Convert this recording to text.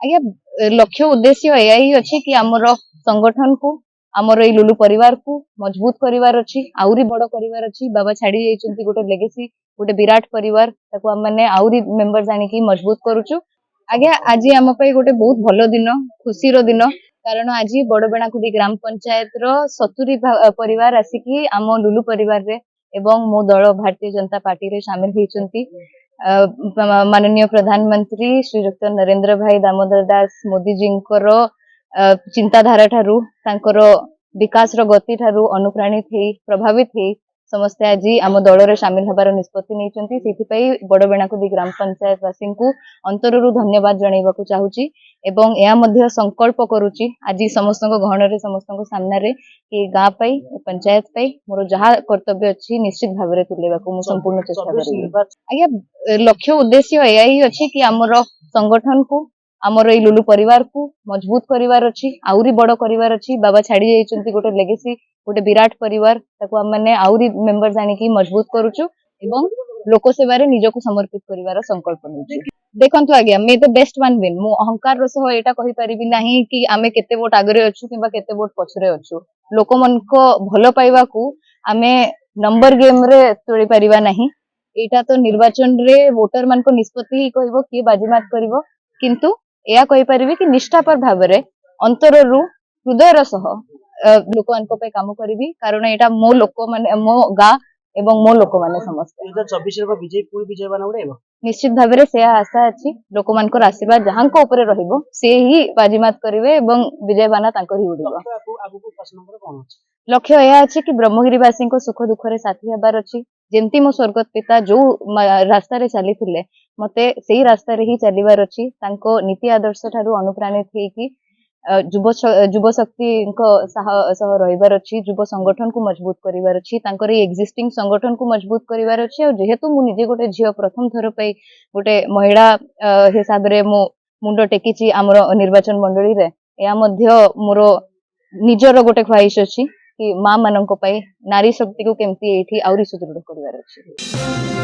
आज्ञा लक्ष्य उद्देश्य या ही अच्छी कि आमर संगठन को आमर ए लुलु परिवार को मजबूत करिवार अछि आउरी बड़ करिवार अछि बाबा छाड़ी जाइछन्ती गोटे लेगेसी गोटे विराट परिवार ताको हम माने आउरी मेंबर जानि कि मजबूत करूछु आज्ञा आज आम पे गोटे बहुत भलो दिन खुशी रो दिन कारण आज बड़बेणाखुदी ग्राम पंचायत रो 70 परिवार आसिकी आम लुलु परिवार रे एवं मो दल भारतीय जनता पार्टी रे शामिल होइछन्ती माननीय प्रधानमंत्री श्रीयुक्त नरेंद्र भाई दामोदर दास मोदी जी चिंताधारा ठारू तांकर विकास रो गति ठारू अनुप्राणित हे प्रभावित हे समस्ते आज आम दल रे शामिल हबार निष्पत्ति नैचन्ती सेथि पई बड़बेणाखुदी ग्राम पंचायत वासी को अंतररू धन्यवाद जणाइबाकू चाहूची एवं या मध्य संकल्प करूची आज समस्त गहन रे समस्त सामने रे कि गाँ पाई पंचायत पाई मोर जहा कर्तव्य अछि निश्चित भाव रे तुलेबाकू मु संपूर्ण चेष्टा करिबी आज्ञा लक्ष्य उद्देश्य या ही अछि कि आमर संगठन को आमर ए लुलु परिवार को मजबूत करिवार अछि आउरी बड़ करिवार अछि बाबा छाड़ी जाइछन्ती गोटे लेगेसी गोटे विराट परिवार ताको हम माने आउरी मेंबर जानि कि मजबूत करूछु एवं लोक सेवा रे निजको समर्पित करिवार संकल्प नेछु देखंतु आज्ञा मे द बेस्ट वन विन मु अहंकार रो सह एटा कहि परिबि नाही कि आमे केते वोट आगरे अछु किबा केते वोट पछरे अछु लोक मन को भलो पाइबा को आमे नंबर गेम रे तोड़ी परिबा नाही एटा तो निर्वाचन रे वोटर मान को निष्पत्ति ही कहबो कि बाजीमात करबो किंतु या कहि परिबि कि निष्ठापर भाबरे अंतररू हृदयर सह लोकमान पे काम करिबी कारण एटा मो लोक माने मो गा एवं मो लोक माने समस्त 2024 रो विजय पूरी विजय बना उड़ेबो निश्चित भाबरे से आशा अछि लोकमान को आशीर्वाद जहां को ऊपर रहिबो से ही बाजीमात करिवे एवं विजय बाना तांकर ही उड़िबो आगु प्रश्न कोन अछि लक्ष्य यह अछि कि ब्रह्मगिरीवासी को सुख दुख रे साथी हबार अछि जेमती मो स्वर्गत पिता जो रास्ता रे चली थिले मते सेही रास्ता रे ही चलीबार अछि तांको नीति आदर्श ठारू अनुप्राणित हे कि युव शक्ति को सह रहिबार अछि युव संगठन को मजबूत करिवार अछि तांकर एक्जिस्टिंग संगठन को मजबूत करिवार अछि और जेहेतु मु निजे गोटे झियो प्रथम थर पई गोटे महिला हिसाब रे मु मुंडो टेकिची हमर निर्वाचन मंडली रे या मध्य मोर निजर गोटे ख्वाहिश अछि कि मां मानन को पाई नारी शक्ति को केमती एठी आउरी सुदृढ़ करिवार अछि।